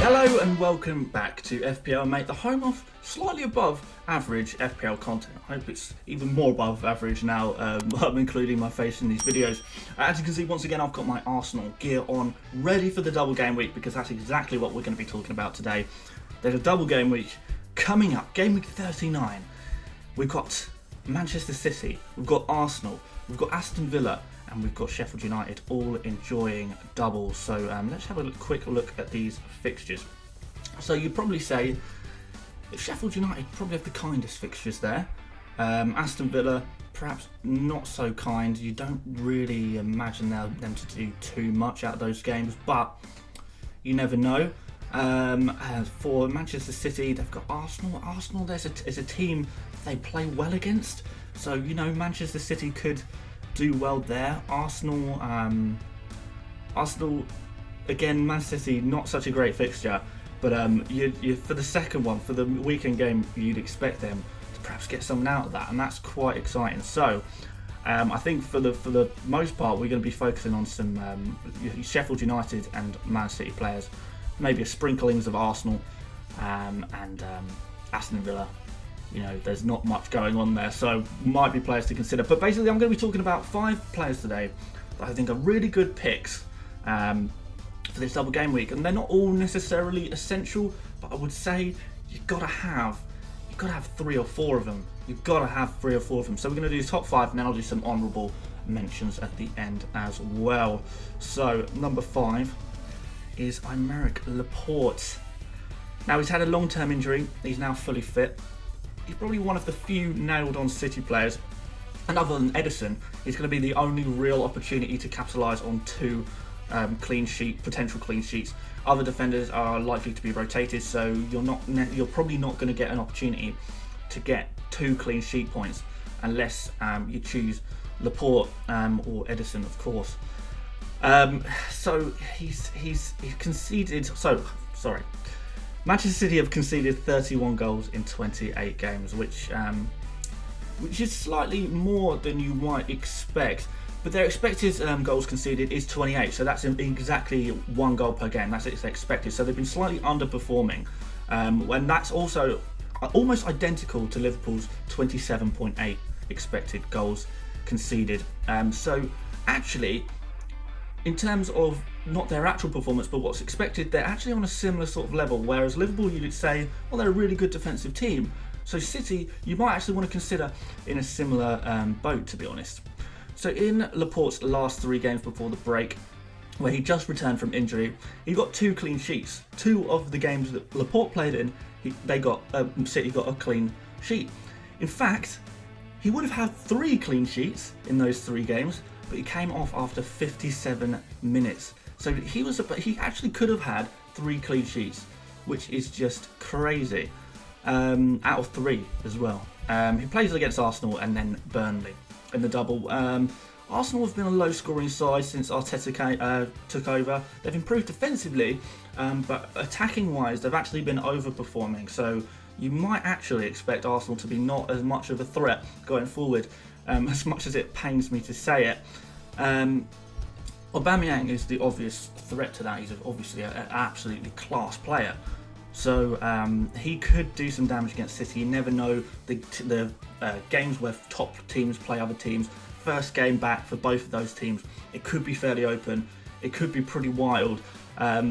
Hello and welcome back to FPL Mate, the home of slightly above average FPL content. I hope it's even more above average now, I'm including my face in these videos. As you can see, once again, I've got my Arsenal gear on, ready for the double game week, because that's exactly what we're going to be talking about today. There's a double game week coming up, Gameweek 39. We've got Manchester City, we've got Arsenal, we've got Aston Villa, and we've got Sheffield United all enjoying doubles. So let's have a quick look at these fixtures. So you'd probably say Sheffield United probably have the kindest fixtures there. Aston Villa perhaps not so kind. You don't really imagine them to do too much out of those games, but you never know. For Manchester City, they've got Arsenal. Arsenal is a team they play well against. So, you know, Manchester City could do well there. Arsenal, again, Man City, not such a great fixture, but you for the second one, for the weekend game, you'd expect them to perhaps get something out of that, and that's quite exciting. So I think for the most part, we're going to be focusing on some Sheffield United and Man City players, maybe a sprinklings of Arsenal and Aston Villa. You know, there's not much going on there, so might be players to consider. But basically, I'm going to be talking about 5 players today that I think are really good picks for this double game week, and they're not all necessarily essential. But I would say you've got to have 3 or 4 of them. You've got to have 3 or 4 of them. So we're going to do top 5, and then I'll do some honourable mentions at the end as well. So number 5 is Aymeric Laporte. Now, he's had a long-term injury. He's now fully fit. He's probably one of the few nailed-on City players, and other than Edison, he's going to be the only real opportunity to capitalise on 2 potential clean sheets. Other defenders are likely to be rotated, so you're probably not going to get an opportunity to get 2 clean sheet points unless you choose Laporte or Edison, of course. So he's conceded. Sorry. Manchester City have conceded 31 goals in 28 games, which is slightly more than you might expect. But their expected goals conceded is 28, so that's exactly 1 goal per game. That's expected. So they've been slightly underperforming, and that's also almost identical to Liverpool's 27.8 expected goals conceded. So actually, in terms of not their actual performance, but what's expected, they're actually on a similar sort of level. Whereas Liverpool, you'd say, well, they're a really good defensive team. So City, you might actually want to consider in a similar boat, to be honest. So in Laporte's last 3 games before the break, where he just returned from injury, he got 2 clean sheets. 2 of the games that Laporte played in, City got a clean sheet. In fact, he would have had 3 clean sheets in those 3 games, but he came off after 57 minutes. So he actually could have had 3 clean sheets, which is just crazy. Out of 3 as well. He plays against Arsenal and then Burnley in the double. Arsenal have been a low-scoring side since Arteta took over. They've improved defensively, but attacking-wise, they've actually been overperforming. So you might actually expect Arsenal to be not as much of a threat going forward, as much as it pains me to say it. Aubameyang is the obvious threat to that. He's obviously an absolutely class player. So he could do some damage against City. You never know the games where top teams play other teams. First game back for both of those teams, it could be fairly open. It could be pretty wild.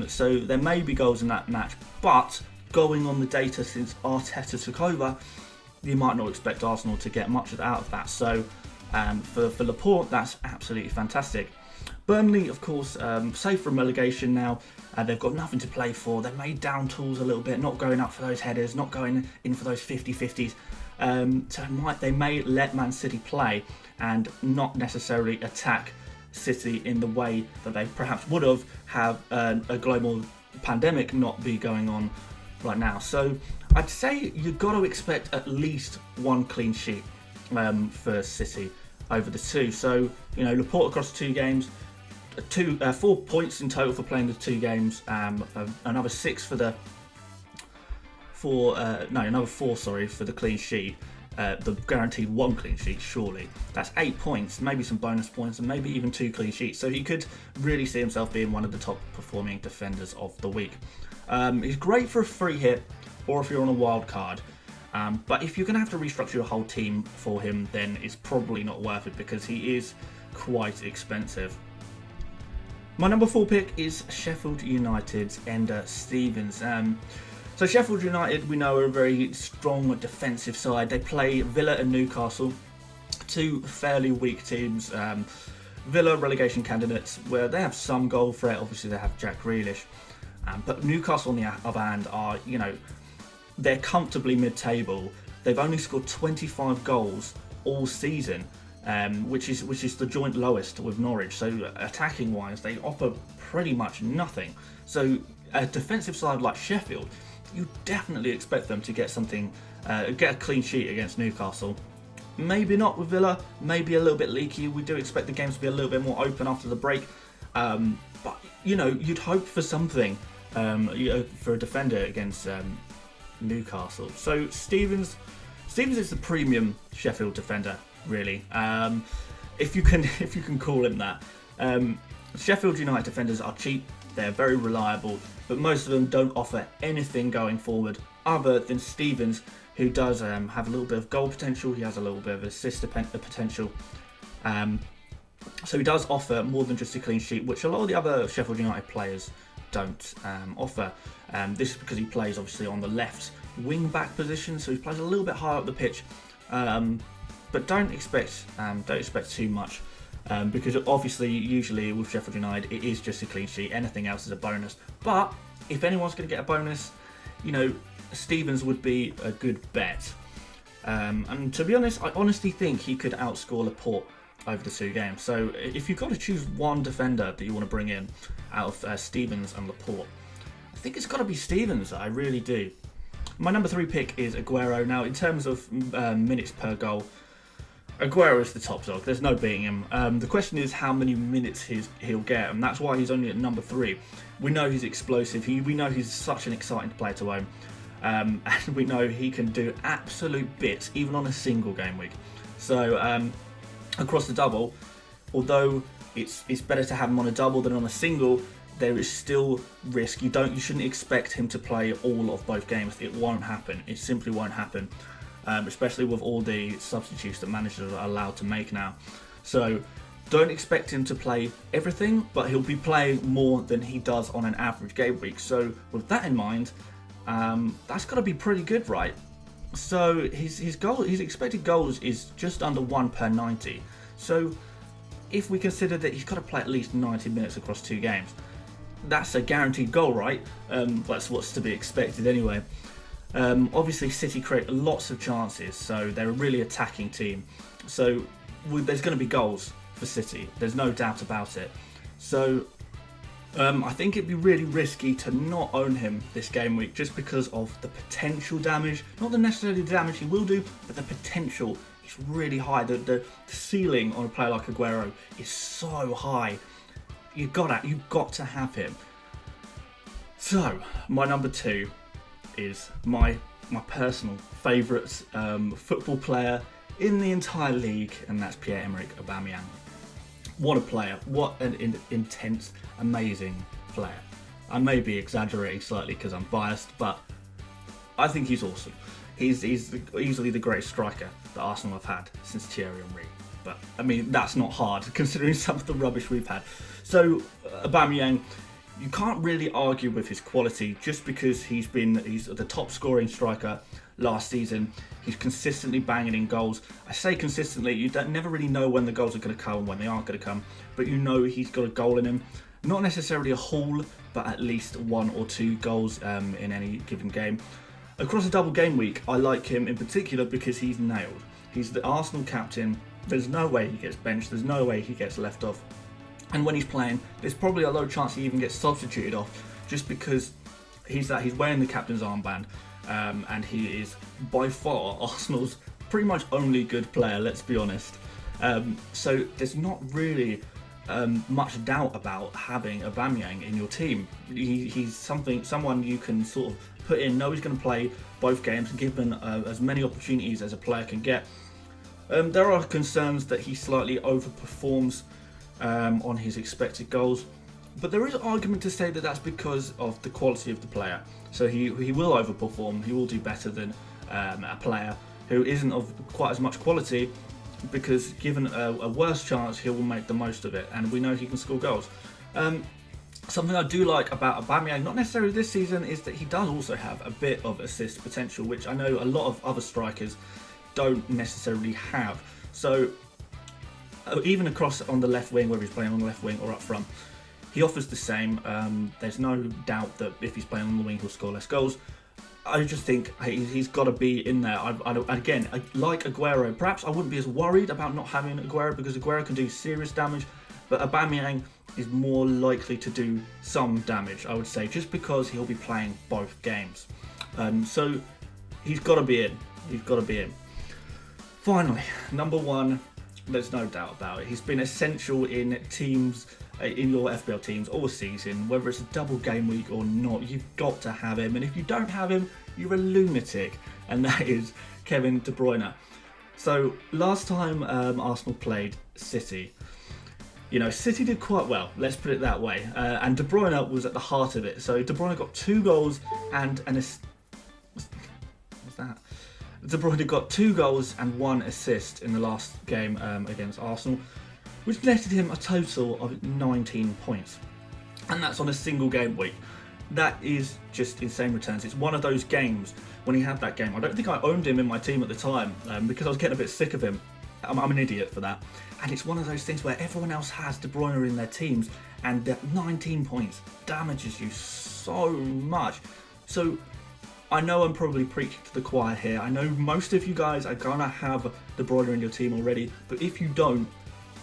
So there may be goals in that match. But going on the data since Arteta took over, you might not expect Arsenal to get much out of that. So for Laporte, that's absolutely fantastic. Burnley, of course, safe from relegation now. They've got nothing to play for. They're made down tools a little bit, not going up for those headers, not going in for those 50-50s. So they may let Man City play and not necessarily attack City in the way that they perhaps would have a global pandemic not be going on right now. So I'd say you've got to expect at least 1 clean sheet for City over the 2. So, you know, Laporte across 2 games, 4 points in total for playing the 2 games, another 6 for the another 4 for the clean sheet. The guaranteed 1 clean sheet, surely. That's 8 points, maybe some bonus points, and maybe even 2 clean sheets. So he could really see himself being one of the top performing defenders of the week. He's great for a free hit or if you're on a wild card. But if you're going to have to restructure your whole team for him, then it's probably not worth it because he is quite expensive. My number 4 pick is Sheffield United's Ender Stevens. So Sheffield United, we know, are a very strong defensive side. They play Villa and Newcastle, two fairly weak teams. Villa, relegation candidates, where they have some goal threat. Obviously, they have Jack Grealish. But Newcastle, on the other hand, are, they're comfortably mid-table. They've only scored 25 goals all season, which is the joint lowest with Norwich. So attacking-wise, they offer pretty much nothing. So a defensive side like Sheffield, you definitely expect them to get something, get a clean sheet against Newcastle. Maybe not with Villa, maybe a little bit leaky. We do expect the games to be a little bit more open after the break. But, you'd hope for something for a defender against Newcastle. So Stevens is the premium Sheffield defender, really. If you can call him that. Sheffield United defenders are cheap, they're very reliable, but most of them don't offer anything going forward other than Stevens, who does have a little bit of goal potential. He has a little bit of assist potential. So he does offer more than just a clean sheet, which a lot of the other Sheffield United players don't offer. This is because he plays obviously on the left wing back position, so he plays a little bit higher up the pitch. But don't expect too much, because obviously usually with Sheffield United it is just a clean sheet. Anything else is a bonus. But if anyone's going to get a bonus, Stevens would be a good bet. And to be honest, I honestly think he could outscore Laporte over the 2 games. So if you've got to choose one defender that you want to bring in out of Stevens and Laporte, I think it's got to be Stevens. I really do. My number 3 pick is Aguero. Now, in terms of minutes per goal, Aguero is the top dog. There's no beating him. The question is how many minutes he'll get, and that's why he's only at number 3. We know he's explosive. We know he's such an exciting player to own. And we know he can do absolute bits, even on a single game week. So across the double, although it's better to have him on a double than on a single, there is still risk. You shouldn't expect him to play all of both games. It won't happen. It simply won't happen, especially with all the substitutes that managers are allowed to make now. So don't expect him to play everything, but he'll be playing more than he does on an average game week. So with that in mind, that's got to be pretty good, right? So his expected goals is just under 1 per 90. So if we consider that he's got to play at least 90 minutes across 2 games, that's a guaranteed goal, right? That's what's to be expected anyway. Obviously, City create lots of chances, so they're a really attacking team. So there's going to be goals for City. There's no doubt about it. So I think it'd be really risky to not own him this game week just because of the potential damage. Not the necessarily the damage he will do, but the potential is really high. The ceiling on a player like Aguero is so high. You've got to have him. So my number 2 is my personal favourite football player in the entire league, and that's Pierre-Emerick Aubameyang. What a player, what an intense, amazing player. I may be exaggerating slightly because I'm biased, but I think he's awesome. He's easily the greatest striker that Arsenal have had since Thierry Henry. But, I mean, that's not hard considering some of the rubbish we've had. So, Aubameyang, you can't really argue with his quality just because he's the top scoring striker last season. He's consistently banging in goals. I say consistently, you never really know when the goals are going to come and when they aren't going to come, but you know he's got a goal in him. Not necessarily a haul, but at least 1 or 2 goals in any given game. Across a double game week, I like him in particular because he's nailed. He's the Arsenal captain. There's no way he gets benched. There's no way he gets left off. And when he's playing, there's probably a low chance he even gets substituted off just because he's wearing the captain's armband. And he is by far Arsenal's pretty much only good player, let's be honest. So there's not really much doubt about having Aubameyang in your team. He's someone you can sort of put in, know he's going to play both games and give him as many opportunities as a player can get. There are concerns that he slightly overperforms on his expected goals. But there is an argument to say that that's because of the quality of the player. So he will overperform, he will do better than a player who isn't of quite as much quality, because given a worse chance, he will make the most of it, and we know he can score goals. Something I do like about Aubameyang, not necessarily this season, is that he does also have a bit of assist potential, which I know a lot of other strikers don't necessarily have. So even across on the left wing, whether he's playing on the left wing or up front, he offers the same. There's no doubt that if he's playing on the wing, he'll score less goals. I just think he's got to be in there. Again, like Aguero, perhaps I wouldn't be as worried about not having Aguero, because Aguero can do serious damage, but Aubameyang is more likely to do some damage, I would say, just because he'll be playing both games. So he's got to be in. He's got to be in. Finally, number one, there's no doubt about it. He's been essential in teams, in your FPL teams all season, whether it's a double game week or not. You've got to have him, and if you don't have him, you're a lunatic, and that is Kevin De Bruyne. So last time Arsenal played City, City did quite well, let's put it that way, and De Bruyne was at the heart of it. So De Bruyne got 2 goals and an assist. What's that? De Bruyne got 2 goals and 1 assist in the last game against Arsenal, which netted him a total of 19 points. And that's on a single game week. That is just insane returns. It's one of those games, when he had that game, I don't think I owned him in my team at the time, because I was getting a bit sick of him. I'm an idiot for that. And it's one of those things where everyone else has De Bruyne in their teams, and that 19 points damages you so much. So I know I'm probably preaching to the choir here. I know most of you guys are gonna have De Bruyne in your team already, but if you don't,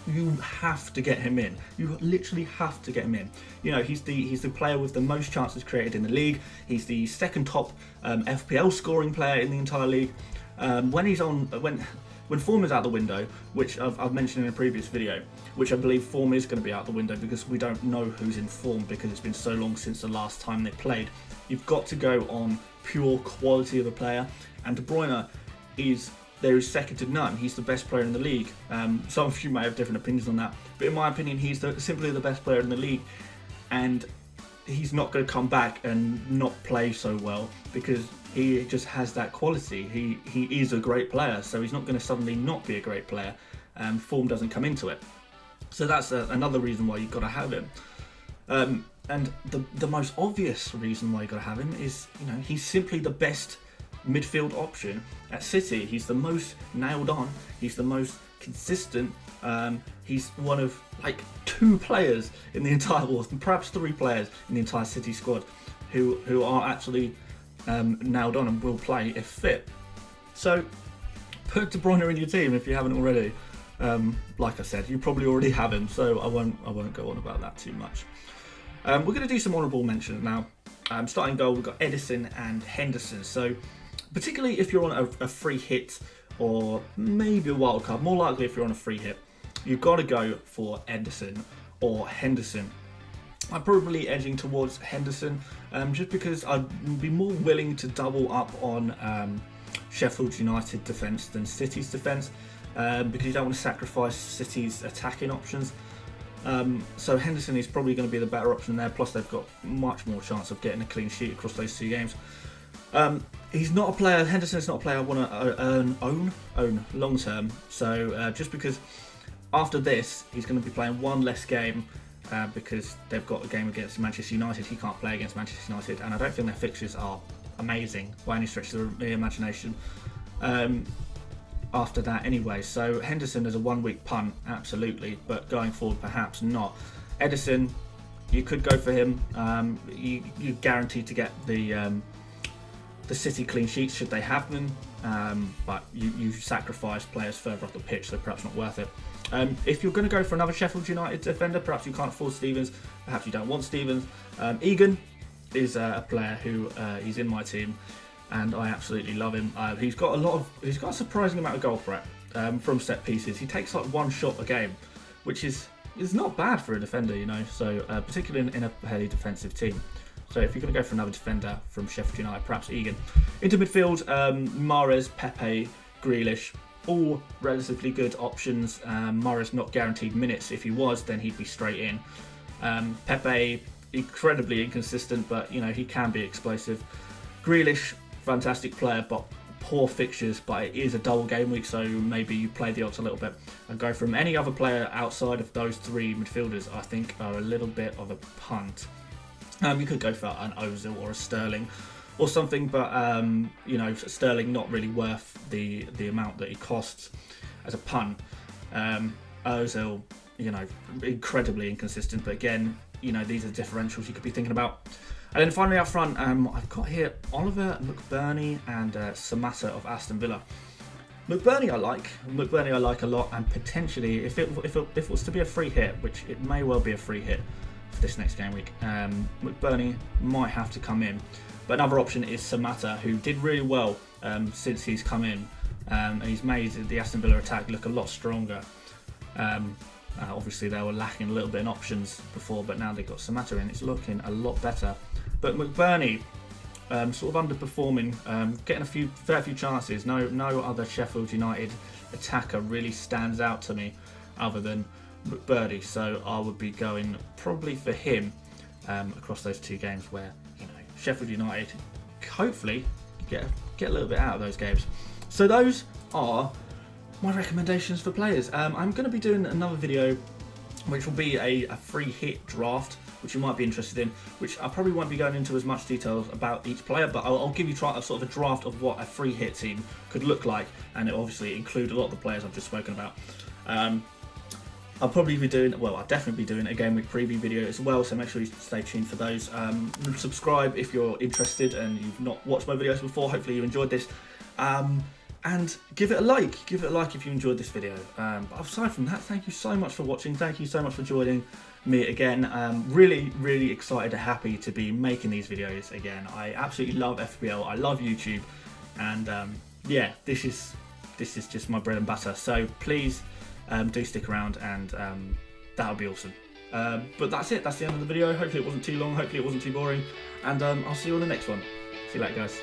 you have to get him in. You literally have to get him in. He's the player with the most chances created in the league. He's the second top FPL scoring player in the entire league. When form is out the window, which I've mentioned in a previous video, which I believe form is going to be out the window because we don't know who's in form because it's been so long since the last time they played. You've got to go on pure quality of a player, and De Bruyne is second to none. He's the best player in the league. Some of you may have different opinions on that, but in my opinion, he's simply the best player in the league, and he's not going to come back and not play so well because he just has that quality. He is a great player, so he's not going to suddenly not be a great player. Form doesn't come into it. So that's another reason why you've got to have him. And the most obvious reason why you've got to have him is, he's simply the best midfield option at City. He's the most nailed on. He's the most consistent. He's one of 2 players in the entire, or perhaps 3 players in the entire City squad who are actually nailed on and will play if fit. So put De Bruyne in your team if you haven't already. Like I said, you probably already have him, so I won't go on about that too much. We're going to do some honourable mentions now. Starting goal, we've got Edison and Henderson. So particularly if you're on a free hit or maybe a wild card, more likely if you're on a free hit, you've got to go for Edison or Henderson. I'm probably edging towards Henderson, just because I'd be more willing to double up on Sheffield United defence than City's defence, because you don't want to sacrifice City's attacking options. So Henderson is probably going to be the better option there, plus they've got much more chance of getting a clean sheet across those 2 games. He's not a player, Henderson's not a player I want to own long term, so just because after this he's going to be playing 1 less game, because they've got a game against Manchester United. He can't play against Manchester United, and I don't think their fixtures are amazing by any stretch of the imagination after that anyway. So Henderson is a 1-week punt, absolutely, but going forward perhaps not. Edison, you could go for him. You're guaranteed to get the City clean sheets should they have them, but you sacrifice players further up the pitch, so perhaps not worth it. If you're going to go for another Sheffield United defender, perhaps you can't afford Stevens, perhaps you don't want Stevens. Egan is a player who he's in my team, and I absolutely love him. He's got a surprising amount of goal threat from set pieces. He takes 1 shot a game, which is not bad for a defender, So particularly in a heavily defensive team. So if you're going to go for another defender from Sheffield United, perhaps Egan. Into midfield, Mahrez, Pepe, Grealish, all relatively good options. Mahrez not guaranteed minutes. If he was, then he'd be straight in. Pepe, incredibly inconsistent, but you know, he can be explosive. Grealish, fantastic player, but poor fixtures, but it is a double game week, so maybe you play the odds a little bit and go from any other player outside of those three midfielders. I think are a little bit of a punt. You could go for an Ozil or a Sterling or something, but you know, Sterling not really worth the amount that he costs as a punt. Ozil, you know, incredibly inconsistent, but again, you know, these are differentials you could be thinking about. And then finally up front, I've got here Oliver, McBurnie and Samatta of Aston Villa. McBurnie I like a lot, and potentially if it was to be a free hit, which it may well be a free hit for this next game week, McBurnie might have to come in. But another option is Samatta, who did really well since he's come in, and he's made the Aston Villa attack look a lot stronger. Obviously they were lacking a little bit in options before, but now they've got Samatta in, it's looking a lot better. But McBurnie, sort of underperforming, getting a fair few chances. No other Sheffield United attacker really stands out to me other than McBurnie, so I would be going probably for him across those two games where, you know, Sheffield United hopefully get a little bit out of those games. So those are my recommendations for players. I'm going to be doing another video which will be a free hit draft, which you might be interested in, which I probably won't be going into as much details about each player, but I'll give you a sort of a draft of what a free hit team could look like, and it obviously include a lot of the players I've just spoken about. I'll probably be doing, well, I'll definitely be doing a Game Week preview video as well, so make sure you stay tuned for those. Subscribe if you're interested and you've not watched my videos before. Hopefully you enjoyed this. And give it a like if you enjoyed this video. But aside from that, thank you so much for watching. Thank you so much for joining me again. Really excited and happy to be making these videos again. I absolutely love FPL. I love YouTube, and yeah, this is just my bread and butter. So please do stick around, and that would be awesome. But that's it. That's the end of the video. Hopefully it wasn't too long. Hopefully it wasn't too boring. And I'll see you on the next one. See you later, guys.